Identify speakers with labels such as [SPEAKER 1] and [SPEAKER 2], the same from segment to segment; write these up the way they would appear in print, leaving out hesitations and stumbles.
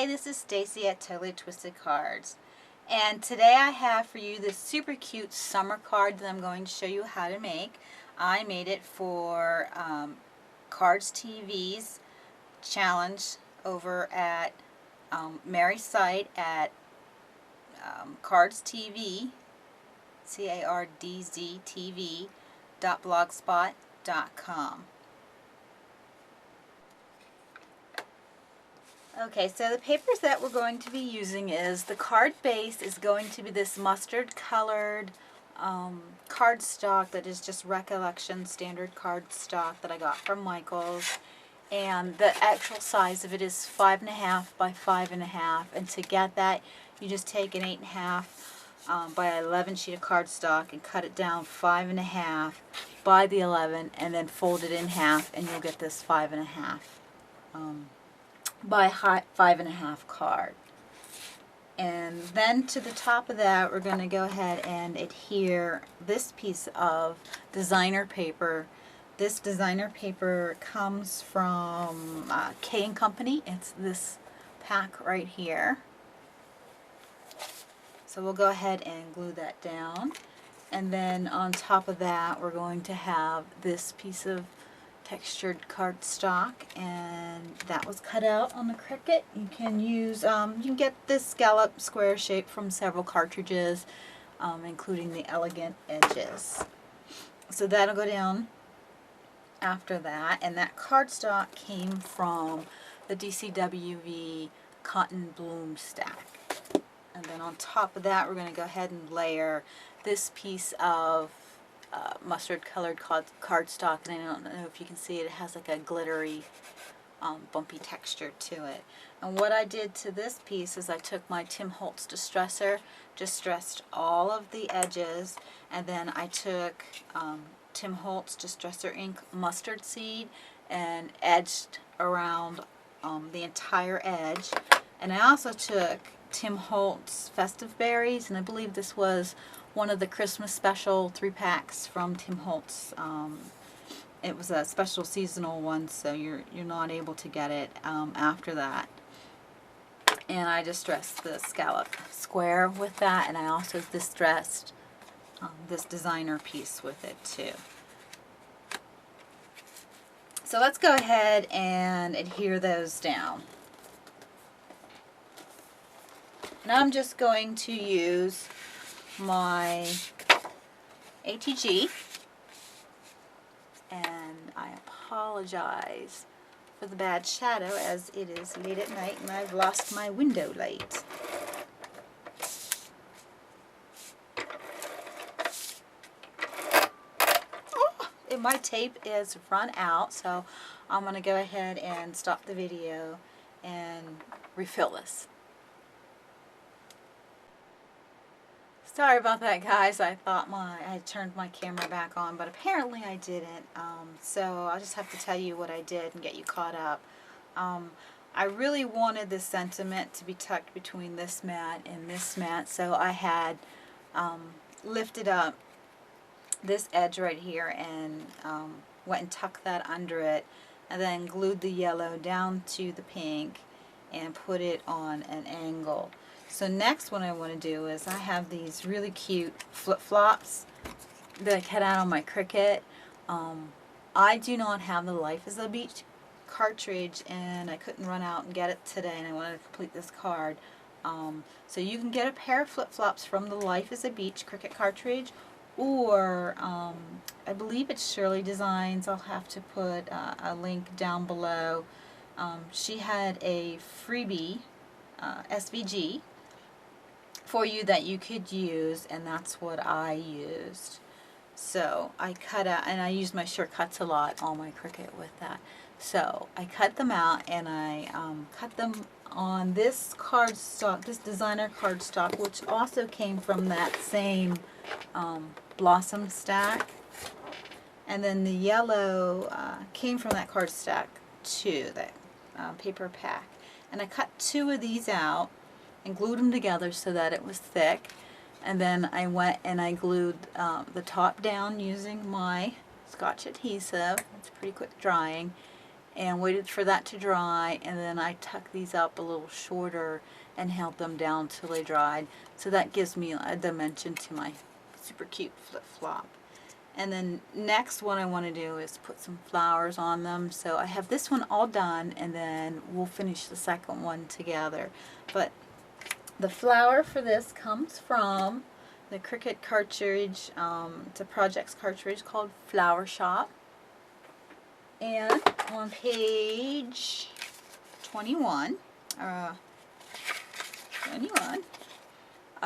[SPEAKER 1] Hi, this is Stacy at Totally Twisted Cards, and today I have for you this super cute summer card that I'm going to show you how to make. I made it for Cards TV's challenge over at Mary's site at Cards TV, CARDZTV.blogspot.com. Okay, so the papers that we're going to be using is, the card base is going to be this mustard colored cardstock that is just Recollection standard cardstock that I got from Michael's. And the actual size of it is 5.5 by 5.5. And to get that, you just take an 8.5 by 11 sheet of cardstock and cut it down 5.5 by the 11, and then fold it in half, and you'll get this 5.5 by 5.5 card. And then to the top of that, we're going to go ahead and adhere this piece of designer paper. This designer paper comes from K & Company. It's this pack right here. So we'll go ahead and glue that down. And then on top of that, we're going to have this piece of textured cardstock, and that was cut out on the Cricut. You can use, you can get this scallop square shape from several cartridges, including the elegant edges. So that'll go down after that, and that cardstock came from the DCWV Cotton Bloom stack. And then on top of that, we're going to go ahead and layer this piece of mustard colored cardstock, and I don't know if you can see it, it has like a glittery bumpy texture to it. And what I did to this piece is I took my Tim Holtz distressor, distressed all of the edges, and then I took Tim Holtz Distressor Ink mustard seed and edged around the entire edge. And I also took Tim Holtz Festive Berries, and I believe this was one of the Christmas special 3-packs from Tim Holtz. It was a special seasonal one, so you're not able to get it after that. And I distressed the scallop square with that, and I also distressed this designer piece with it too. So let's go ahead and adhere those down. Now I'm just going to use my ATG, and I apologize for the bad shadow as it is late at night and I've lost my window light. And my tape is run out, so I'm going to go ahead and stop the video and refill this. Sorry about that, guys. I thought I had turned my camera back on, but apparently I didn't. So I'll just have to tell you what I did and get you caught up. I really wanted this sentiment to be tucked between this mat and this mat, so I had lifted up this edge right here and went and tucked that under it, and then glued the yellow down to the pink and put it on an angle. So next what I want to do is, I have these really cute flip-flops that I cut out on my Cricut. I do not have the Life is a Beach cartridge, and I couldn't run out and get it today, and I wanted to complete this card. So you can get a pair of flip-flops from the Life is a Beach Cricut cartridge, or I believe it's Shirley Designs. I'll have to put a link down below. She had a freebie SVG for you that you could use, and that's what I used. So I cut out, and I used my shortcuts a lot on my Cricut with that. So I cut them out, and I cut them on this cardstock, this designer cardstock, which also came from that same Blossom stack. And then the yellow came from that cardstock too, that paper pack. And I cut 2 of these out and glued them together so that it was thick. And then I went and I glued the top down using my Scotch adhesive. It's pretty quick drying. and waited for that to dry, and then I tucked these up a little shorter and held them down till they dried. So that gives me a dimension to my super cute flip-flop. And then next what I want to do is put some flowers on them. So I have this one all done, and then we'll finish the second one together. But the flower for this comes from the Cricut cartridge. It's a projects cartridge called Flower Shop. And on page 21, I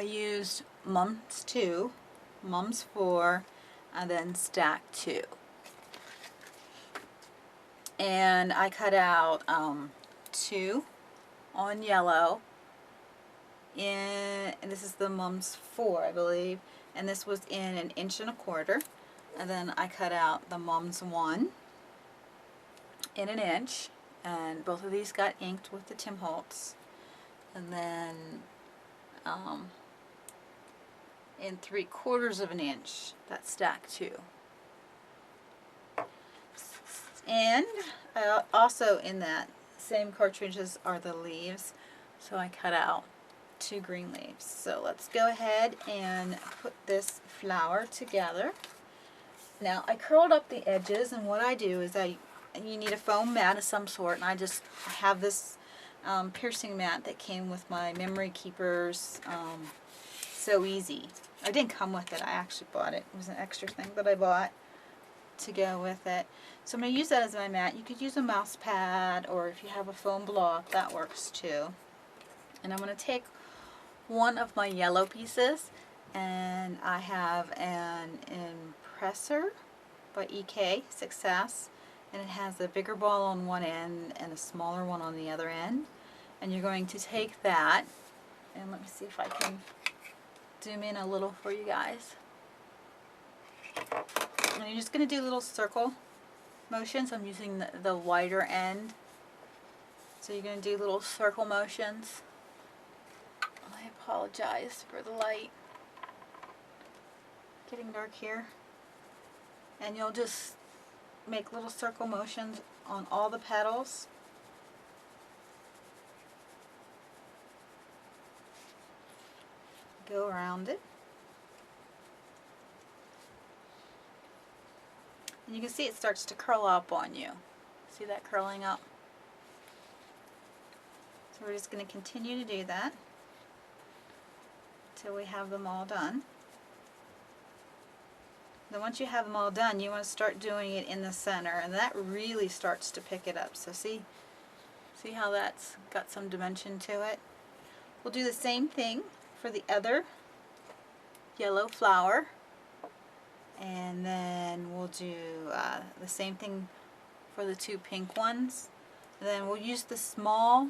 [SPEAKER 1] used Mums 2, Mums 4, and then Stack 2. And I cut out 2 on yellow, and this is the Mums 4, I believe, and this was in 1 1/4 inch. And then I cut out the Mums 1 in 1 inch, and both of these got inked with the Tim Holtz. And then in 3/4 inch, that's Stack 2. And also in that same cartridges are the leaves, so I cut out 2 green leaves. So let's go ahead and put this flower together. Now I curled up the edges, and what I do is you need a foam mat of some sort, and I just have this piercing mat that came with my memory keepers. So easy. I didn't come with it, I actually bought it. It was an extra thing that I bought to go with it. So I'm going to use that as my mat. You could use a mouse pad, or if you have a foam block, that works too. And I'm going to take one of my yellow pieces, and I have an Impressor by EK Success, and it has a bigger ball on one end and a smaller one on the other end. And you're going to take that, and let me see if I can zoom in a little for you guys. And you're just going to do little circle motions. I'm using the wider end. So you're going to do little circle motions. I apologize for the light. Getting dark here. And you'll just make little circle motions on all the petals. Go around it. And you can see it starts to curl up on you. See that curling up? So we're just going to continue to do that until we have them all done. Then once you have them all done, you want to start doing it in the center, and that really starts to pick it up. So see how that's got some dimension to it? We'll do the same thing for the other yellow flower, and then we'll do the same thing for the 2 pink ones. And then we'll use the small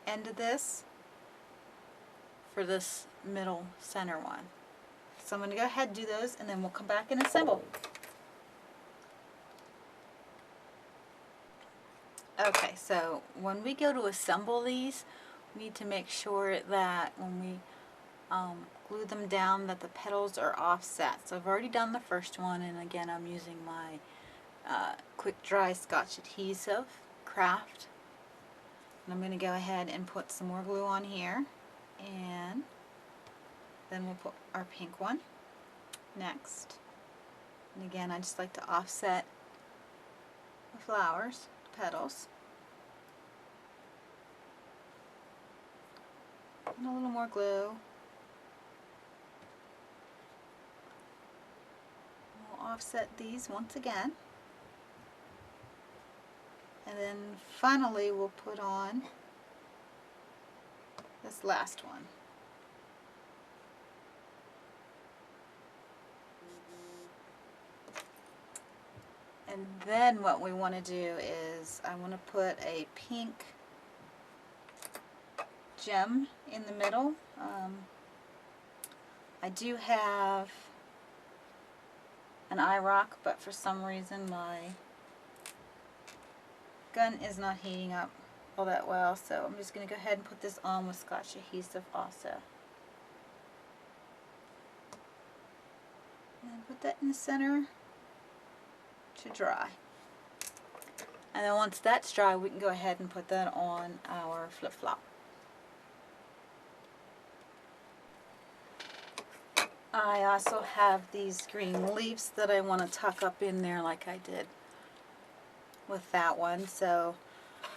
[SPEAKER 1] end of this for this middle center one. So I'm going to go ahead and do those, and then we'll come back and assemble. Okay, so when we go to assemble these, we need to make sure that when we glue them down that the petals are offset. So I've already done the first one, and again I'm using my quick dry Scotch adhesive craft. And I'm going to go ahead and put some more glue on here, and then we'll put our pink one next. And again, I just like to offset the flowers, petals. And a little more glue. We'll offset these once again. And then finally we'll put on this last one. And then what we want to do is I want to put a pink gem in the middle. I do have an eye rock, but for some reason my gun is not heating up all that well, so I'm just going to go ahead and put this on with Scotch adhesive also. And put that in the center to dry. And then once that's dry, we can go ahead and put that on our flip-flop. I also have these green leaves that I want to tuck up in there like I did with that one. So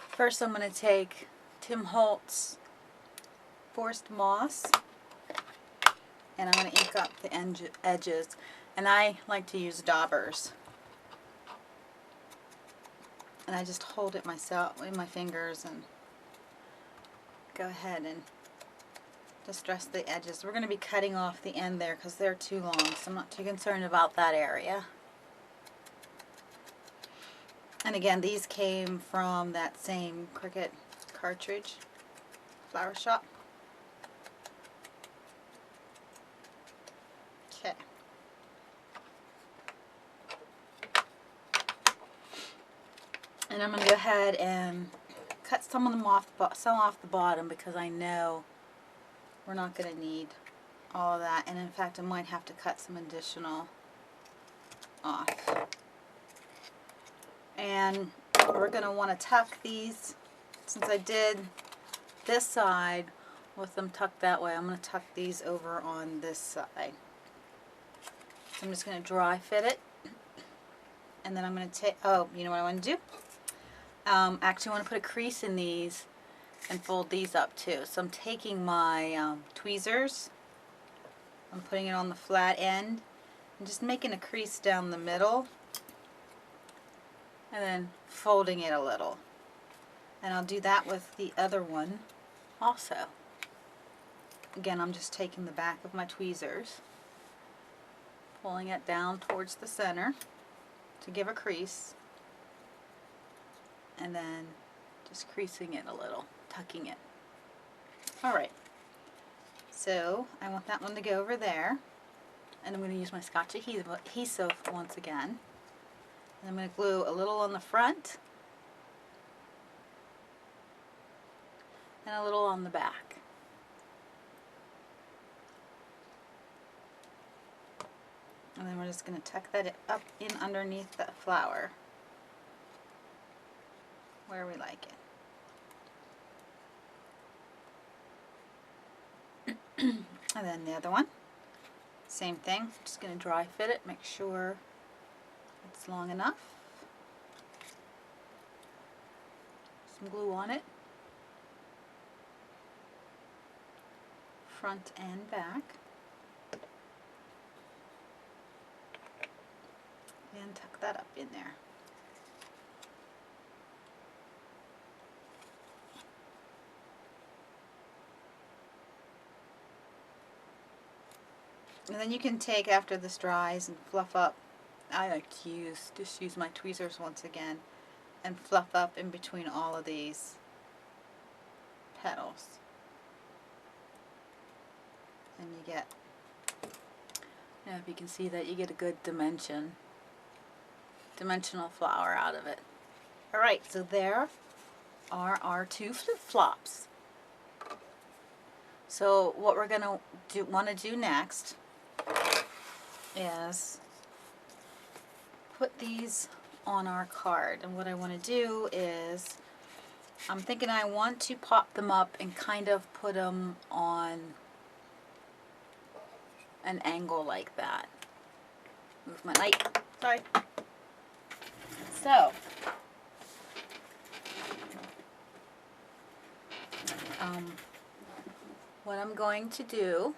[SPEAKER 1] first I'm going to take Tim Holtz Forest Moss, and I'm going to ink up the edges. And I like to use daubers. And I just hold it myself in my fingers and go ahead and distress the edges. We're going to be cutting off the end there because they're too long, so I'm not too concerned about that area. And again, these came from that same Cricut cartridge flower shop. Okay. And I'm going to go ahead and cut some of them off, some off the bottom, because I know we're not going to need all of that. And in fact, I might have to cut some additional off. And we're going to want to tuck these, since I did this side with them tucked that way, I'm going to tuck these over on this side. So I'm just going to dry fit it. And then I'm going to take, oh, you know what I want to do? Actually, I want to put a crease in these and fold these up too. So I'm taking my tweezers, I'm putting it on the flat end, and just making a crease down the middle, and then folding it a little. And I'll do that with the other one also. Again, I'm just taking the back of my tweezers, pulling it down towards the center to give a crease, and then just creasing it a little, tucking it. Alright, so I want that one to go over there, and I'm going to use my Scotch adhesive once again. And I'm going to glue a little on the front and a little on the back. And then we're just going to tuck that up in underneath that flower where we like it. And then the other one, same thing. Just going to dry fit it, make sure it's long enough. Some glue on it, front and back. And tuck that up in there. And then you can take, after this dries, and fluff up. I like to just use my tweezers once again and fluff up in between all of these petals. And you get, if you can see that, you get a good dimensional flower out of it. Alright, so there are our two flip-flops. So what we're going to want to do next is put these on our card. And what I want to do is, I'm thinking I want to pop them up and kind of put them on an angle like that. Move my light. Sorry. So, what I'm going to do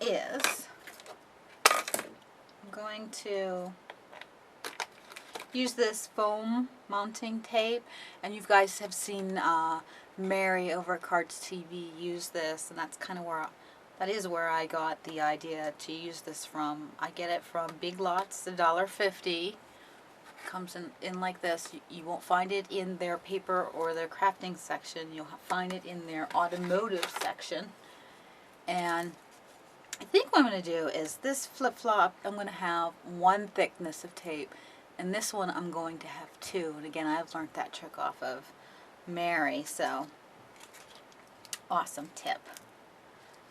[SPEAKER 1] is I'm going to use this foam mounting tape, and you guys have seen Mary over at Cards TV use this, and that's kind of where I got the idea to use this from. I get it from Big Lots, $1.50. Comes in like this. You won't find it in their paper or their crafting section. You'll find it in their automotive section. And I think what I'm going to do is this flip-flop, I'm going to have one thickness of tape, and this one I'm going to have two. And again, I've learned that trick off of Mary, so awesome tip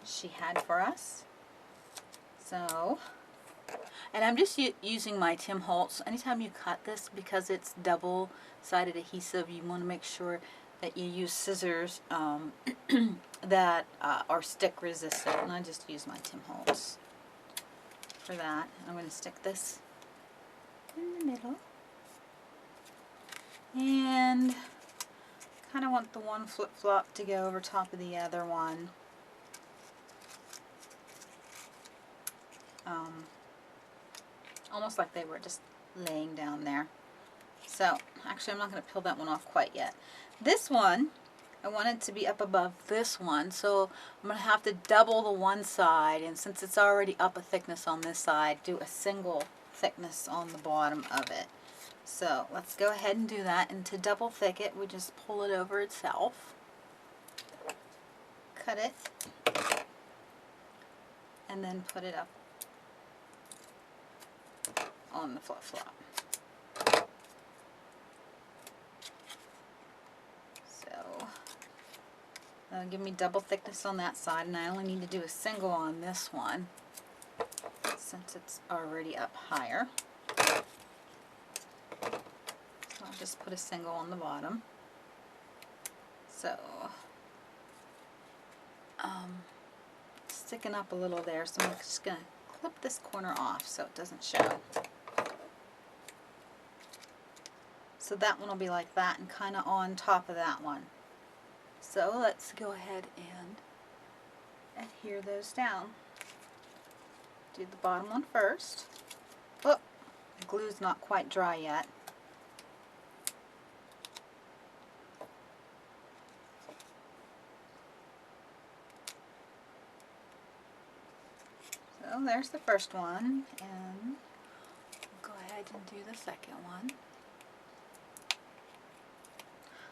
[SPEAKER 1] she had for us. So And I'm just using my Tim Holtz. Anytime you cut this, because it's double-sided adhesive, you want to make sure that you use scissors that are stick resistant. And I just use my Tim Holtz for that. I'm going to stick this in the middle. And kind of want the one flip-flop to go over top of the other one. Almost like they were just laying down there. So, actually I'm not going to peel that one off quite yet. This one, I want it to be up above this one, so I'm going to have to double the one side, and since it's already up a thickness on this side, do a single thickness on the bottom of it. So, let's go ahead and do that, and to double thick it, we just pull it over itself, cut it, and then put it up on the flip-flop. So that'll give me double thickness on that side, and I only need to do a single on this one since it's already up higher. So I'll just put a single on the bottom. So sticking up a little there, so I'm just going to clip this corner off so it doesn't show. So that one will be like that and kind of on top of that one. So let's go ahead and adhere those down. Do the bottom one first. Oh, the glue's not quite dry yet. So there's the first one, and we'll go ahead and do the second one.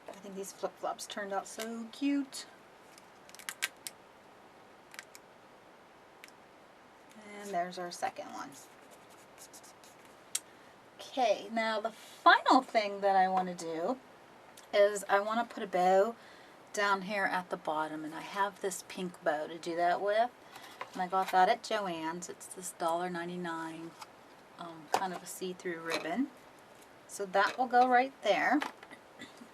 [SPEAKER 1] I think these flip-flops turned out so cute. And there's our second one. Okay, now the final thing that I want to do is I want to put a bow down here at the bottom, and I have this pink bow to do that with. And I got that at Joann's. It's this $1.99 kind of a see-through ribbon. So that will go right there.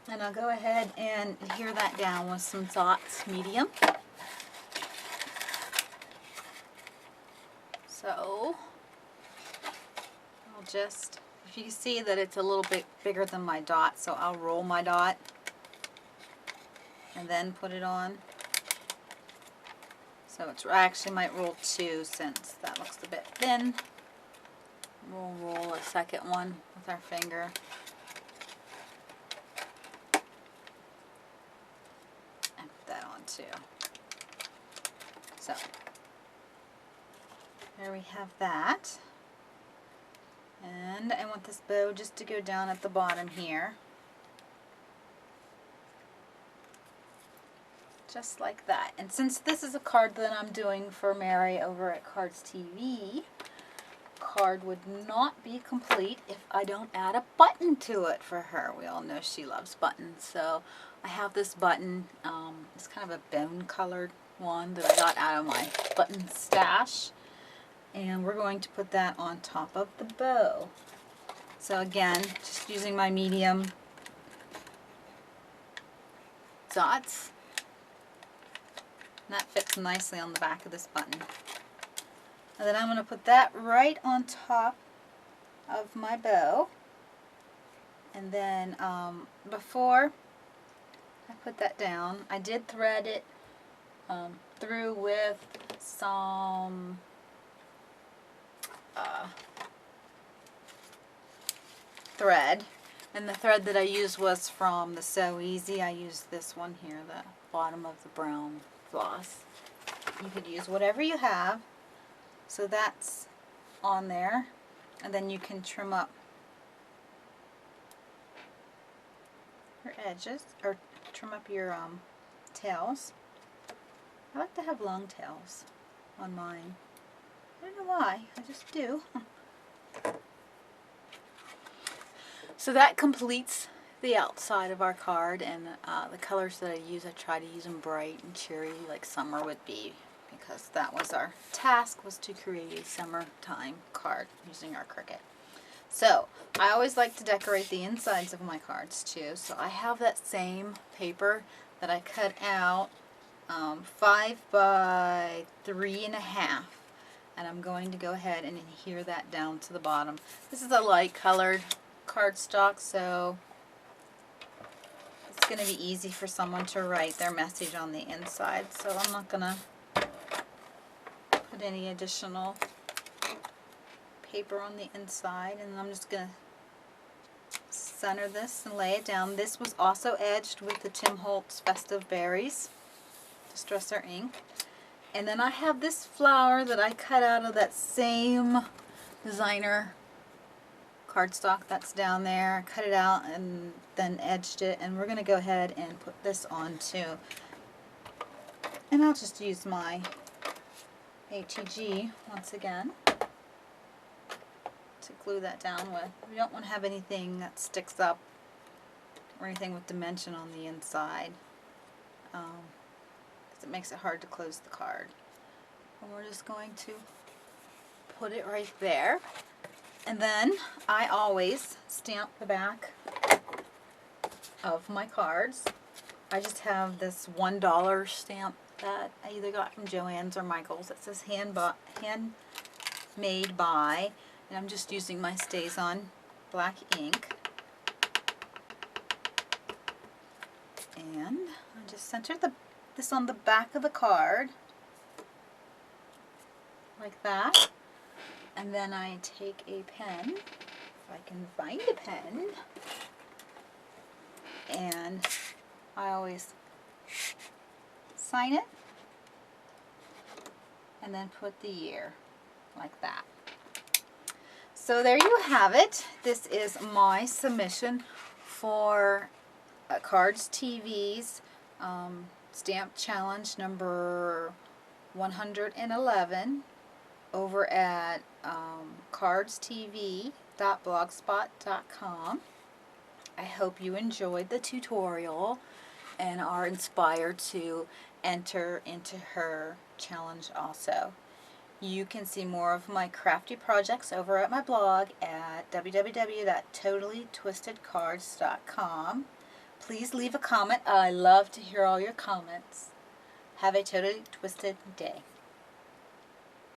[SPEAKER 1] And I'll go ahead and adhere that down with some dots medium. So I'll just, if you can see that it's a little bit bigger than my dot, so I'll roll my dot and then put it on. So it's, I actually might roll two since that looks a bit thin. We'll roll a second one with our finger. Too. So there we have that, and I want this bow just to go down at the bottom here, just like that. And since this is a card that I'm doing for Mary over at Cards TV, card would not be complete if I don't add a button to it for her. We all know she loves buttons, so I have this button. It's kind of a bone colored one that I got out of my button stash, and we're going to put that on top of the bow. So again, just using my medium dots, and that fits nicely on the back of this button. And then I'm going to put that right on top of my bow. And then before I put that down, I did thread it through with some thread. And the thread that I used was from the So Easy. I used this one here, the bottom of the brown floss. You could use whatever you have. So that's on there, and then you can trim up your edges, or trim up your tails. I like to have long tails on mine. I don't know why, I just do. So that completes the outside of our card, and the colors that I use, I try to use them bright and cheery, like summer would be because that was our task, was to create a summertime card using our Cricut. So I always like to decorate the insides of my cards too. So I have that same paper that I cut out 5 by 3.5, and I'm going to go ahead and adhere that down to the bottom. This is a light colored cardstock, so it's going to be easy for someone to write their message on the inside. So I'm not going to put any additional paper on the inside, and I'm just going to center this and lay it down. This was also edged with the Tim Holtz Festive Berries Distresser ink. And then I have this flower that I cut out of that same designer cardstock that's down there. I cut it out and then edged it, and we're going to go ahead and put this on too. And I'll just use my ATG once again to glue that down with. We don't want to have anything that sticks up or anything with dimension on the inside, because it makes it hard to close the card. And we're just going to put it right there. And then I always stamp the back of my cards. I just have this $1 stamp that I either got from Joann's or Michael's. It says handmade by, and I'm just using my StazOn black ink. And I just center this on the back of the card like that. And then I take a pen, if I can find a pen, and I always sign it and then put the year like that. So there you have it. This is my submission for Cards TV's Stamp Challenge number 111 over at cardstv.blogspot.com. I hope you enjoyed the tutorial and are inspired to enter into her challenge also. You can see more of my crafty projects over at my blog at www.totallytwistedcards.com. Please leave a comment. I love to hear all your comments. Have a totally twisted day.